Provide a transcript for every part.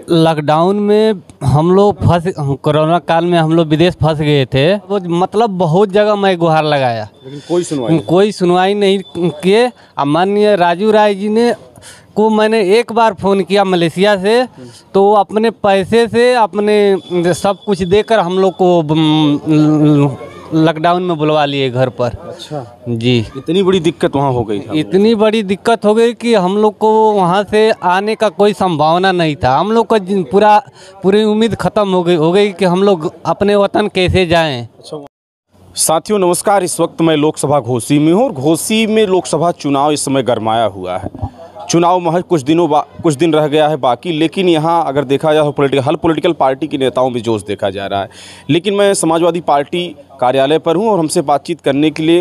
Lockdown में हम लोग कोरोना काल में हम लोग विदेश फंस गए थे। वो मतलब बहुत जगह मैं गुहार लगाया, लेकिन कोई सुनवाई नहीं किए। माननीय राजू राय जी ने को मैंने एक बार फ़ोन किया मलेशिया से, तो वो अपने पैसे से अपने सब कुछ देकर हम लोग को लॉकडाउन में बुलवा लिए घर पर। अच्छा जी, इतनी बड़ी दिक्कत वहाँ हो गई? इतनी बड़ी दिक्कत हो गई कि हम लोग को वहाँ से आने का कोई संभावना नहीं था। हम लोग का पूरी उम्मीद ख़त्म हो गई कि हम लोग अपने वतन कैसे जाएं। अच्छा साथियों नमस्कार, इस वक्त मैं लोकसभा घोसी में हूँ और घोसी में लोकसभा चुनाव इस समय गरमाया हुआ है। चुनाव महज कुछ दिन रह गया है बाकी, लेकिन यहाँ अगर देखा जाए तो हर पॉलिटिकल पार्टी के नेताओं में जोश देखा जा रहा है। लेकिन मैं समाजवादी पार्टी कार्यालय पर हूँ और हमसे बातचीत करने के लिए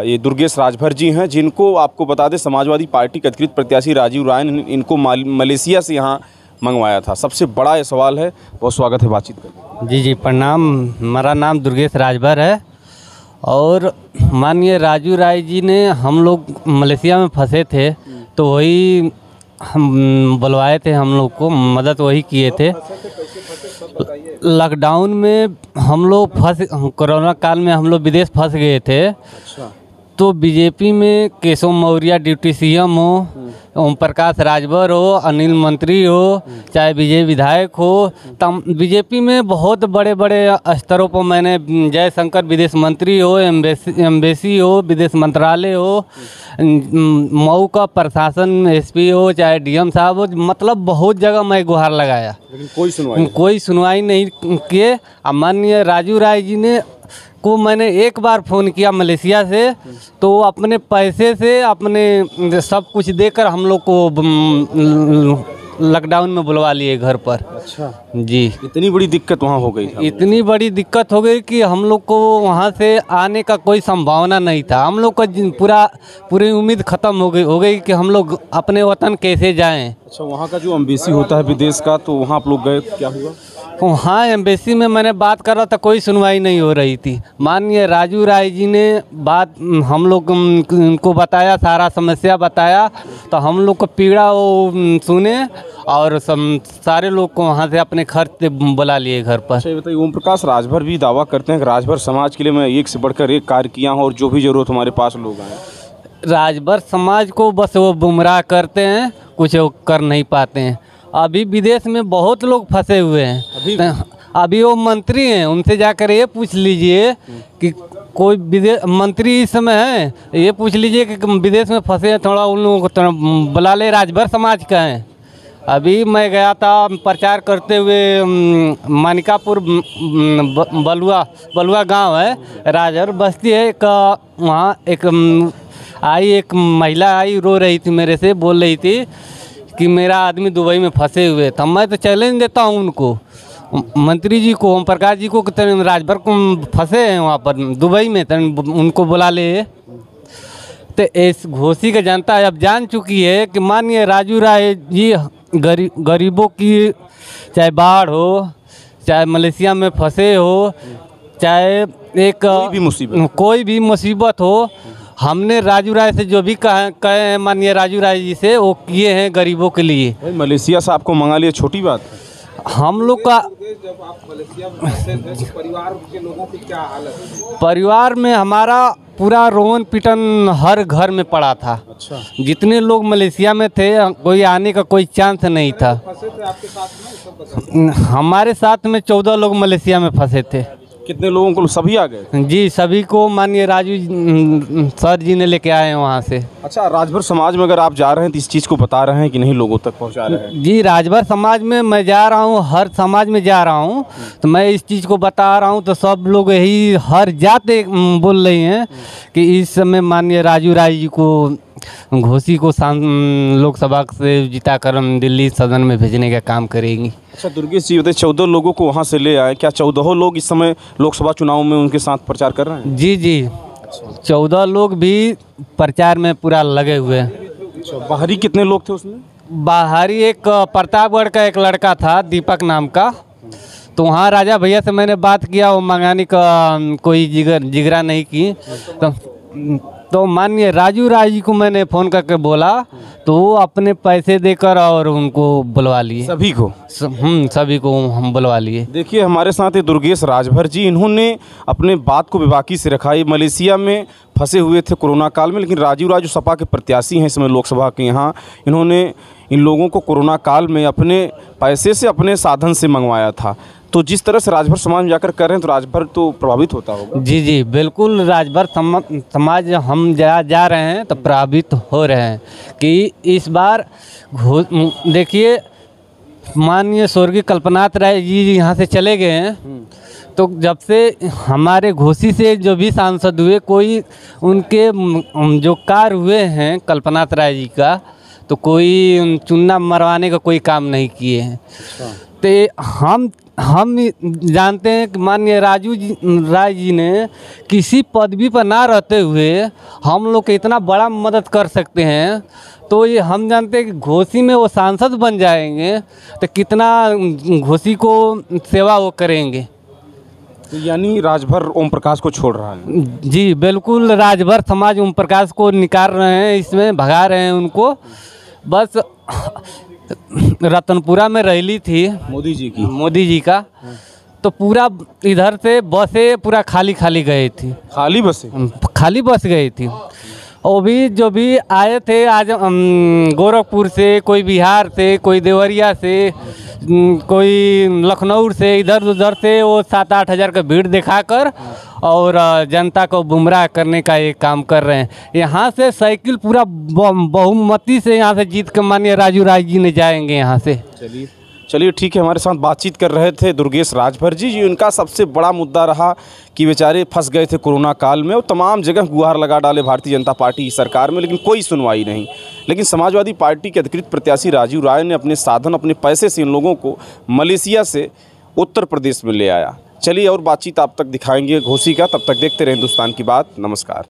ये दुर्गेश राजभर जी हैं, जिनको आपको बता दें समाजवादी पार्टी के अधिकृत प्रत्याशी राजीव राय ने इनको मलेशिया से यहाँ मंगवाया था। सबसे बड़ा ये सवाल है, बहुत स्वागत है बातचीत करने। जी प्रणाम, मेरा नाम दुर्गेश राजभर है और माननीय राजू राय जी ने हम लोग मलेशिया में फंसे थे तो वही हम बुलवाए थे, हम लोग को मदद वही किए थे। लॉकडाउन में हम लोग कोरोना काल में हम लोग विदेश फंस गए थे। अच्छा। तो बीजेपी में केशव मौर्य डिप्टी सीएम हो, ओम प्रकाश राजभर हो, अनिल मंत्री हो, चाहे विजय विधायक हो, तम बीजेपी में बहुत बड़े बड़े स्तरों पर मैंने जयशंकर विदेश मंत्री हो, एम्बेसी हो, विदेश मंत्रालय हो, मऊ का प्रशासन एसपी हो, चाहे डीएम साहब हो, मतलब बहुत जगह मैं गुहार लगाया, लेकिन कोई सुनवाई नहीं किए। माननीय राजू राय जी ने को मैंने एक बार फ़ोन किया मलेशिया से, तो वो अपने पैसे से अपने सब कुछ देकर हम लोग को लॉकडाउन में बुलवा लिए घर पर। अच्छा जी, इतनी बड़ी दिक्कत वहाँ हो गई? इतनी बड़ी दिक्कत हो गई कि हम लोग को वहाँ से आने का कोई संभावना नहीं था। हम लोग का पूरी उम्मीद ख़त्म हो गई कि हम लोग अपने वतन कैसे जाएं। अच्छा, वहाँ का जो एम्बेसी होता है विदेश का, तो वहाँ आप लोग गए, क्या हुआ? हाँ, एम्बेसी में मैंने बात कर रहा था, कोई सुनवाई नहीं हो रही थी। माननीय राजू राय जी ने बात हम लोग उनको बताया, सारा समस्या बताया, तो हम लोग को पीड़ा वो सुने और सारे लोग को वहाँ से अपने खर्च से बुला लिए घर पर। अच्छा बताइए, ओम प्रकाश राजभर भी दावा करते हैं कि राजभर समाज के लिए मैं एक से बढ़कर एक कार्य किया हूँ और जो भी ज़रूरत हमारे पास लोग आए। राजभर समाज को बस वो गुमराह करते हैं, कुछ वो कर नहीं पाते हैं। अभी विदेश में बहुत लोग फंसे हुए हैं। अभी वो मंत्री हैं, उनसे जाकर ये पूछ लीजिए कि कोई विदेश मंत्री इस समय है, ये पूछ लीजिए कि विदेश में फंसे हैं, थोड़ा उन लोगों को बुला ले, राजभर समाज का है। अभी मैं गया था प्रचार करते हुए मानिकापुर, बलुआ गांव है, राजभर बस्ती है एक, वहाँ एक महिला आई, रो रही थी, मेरे से बोल रही थी कि मेरा आदमी दुबई में फंसे हुए थे। मैं तो चैलेंज देता हूँ उनको, मंत्री जी को, ओम प्रकाश जी को, राजभर को फंसे हैं वहाँ पर दुबई में, उनको बुला ले। तो इस घोसी की जनता अब जान चुकी है कि माननीय राजू राय जी गरीबों की, चाहे बाढ़ हो, चाहे मलेशिया में फंसे हो, चाहे कोई भी मुसीबत हो, हमने राजू राय से जो भी कहे हैं माननीय राजू राय जी से, वो किए हैं गरीबों के लिए। मलेशिया से आपको मंगा लिया, छोटी बात है। हम लोग का जब आप मलेशिया में फंसे थे तो परिवार के लोगों की क्या हालत है? परिवार में हमारा पूरा रोवन पिटन हर घर में पड़ा था। अच्छा। जितने लोग मलेशिया में थे, कोई आने का कोई चांस नहीं था। फंसे थे आपके साथ में? हमारे साथ में 14 लोग मलेशिया में फंसे थे। कितने लोगों को? सभी आ गए? जी, सभी को माननीय राजू सर जी ने लेके आए हैं वहाँ से। अच्छा, राजभर समाज में अगर आप जा रहे हैं तो इस चीज़ को बता रहे हैं कि नहीं, लोगों तक पहुँचा रहे हैं? जी, राजभर समाज में मैं जा रहा हूँ, हर समाज में जा रहा हूँ, तो मैं इस चीज़ को बता रहा हूँ, तो सब लोग यही हर जात बोल रही हैं कि इस समय माननीय राजू राय जी को घोसी को लोकसभा से जिताकर हम दिल्ली सदन में भेजने का काम करेंगी। अच्छा दुर्गेश जी बताइए, 14 लोगों को वहाँ से ले आए, क्या 14 लोग इस समय लोकसभा चुनाव में उनके साथ प्रचार कर रहे हैं? जी, 14 लोग भी प्रचार में पूरा लगे हुए हैं। अच्छा, बाहरी कितने लोग थे उसमें? बाहरी एक प्रतापगढ़ का एक लड़का था, दीपक नाम का, तो वहाँ राजा भैया से मैंने बात किया, वो मंगाने का कोई जिगरा नहीं की, तो तो माननीय राजू राय जी को मैंने फ़ोन करके बोला तो वो अपने पैसे देकर और उनको बुलवा लिए। सभी को? सभी को हम बुलवा लिए। देखिए हमारे साथ ये दुर्गेश राजभर जी, इन्होंने अपने बात को बेबाकी से रखा। ये मलेशिया में फंसे हुए थे कोरोना काल में, लेकिन राजू राय जो सपा के प्रत्याशी हैं इस समय लोकसभा के, यहाँ इन्होंने इन लोगों को कोरोना काल में अपने पैसे से, अपने साधन से मंगवाया था। तो जिस तरह से राजभर समाज में जाकर कर रहे हैं तो राजभर तो प्रभावित होता होगा। जी जी बिल्कुल, राजभर समाज हम जा रहे हैं तो प्रभावित हो रहे हैं कि इस बार देखिए माननीय स्वर्गीय कल्पनाथ राय जी यहाँ से चले गए हैं, तो जब से हमारे घोसी से जो भी सांसद हुए, कोई उनके जो कार्य हुए हैं कल्पनाथ राय जी का, तो कोई चुनाव मरवाने का कोई काम नहीं किए हैं। तो हम जानते हैं कि माननीय राय जी ने किसी पदवी पर ना रहते हुए हम लोग के इतना बड़ा मदद कर सकते हैं, तो ये हम जानते हैं कि घोसी में वो सांसद बन जाएंगे तो कितना घोसी को सेवा वो करेंगे। यानी राजभर ओम प्रकाश को छोड़ रहा है? जी बिल्कुल, राजभर समाज ओम प्रकाश को निकाल रहे हैं, इसमें भगा रहे हैं उनको। बस रतनपुरा में रैली थी मोदी जी का, तो पूरा इधर से बसें पूरा खाली गई थी। खाली बस गई थी। और भी जो भी आए थे आज गोरखपुर से, कोई बिहार से, कोई देवरिया से, कोई लखनऊ से, इधर उधर से वो 7-8 हज़ार का भीड़ दिखाकर और जनता को गुमराह करने का ये काम कर रहे हैं। यहाँ से साइकिल पूरा बहुमती से यहाँ से जीत के माननीय राजू राय जी ने जाएंगे यहाँ से। चलिए ठीक है, हमारे साथ बातचीत कर रहे थे दुर्गेश राजभर जी। उनका सबसे बड़ा मुद्दा रहा कि बेचारे फंस गए थे कोरोना काल में और तमाम जगह गुहार लगा डाले भारतीय जनता पार्टी सरकार में, लेकिन कोई सुनवाई नहीं। लेकिन समाजवादी पार्टी के अधिकृत प्रत्याशी राजू राय ने अपने साधन, अपने पैसे से इन लोगों को मलेशिया से उत्तर प्रदेश में ले आया। चलिए और बातचीत आप तक दिखाएंगे घोसी का, तब तक देखते रहे हिंदुस्तान की बात। नमस्कार।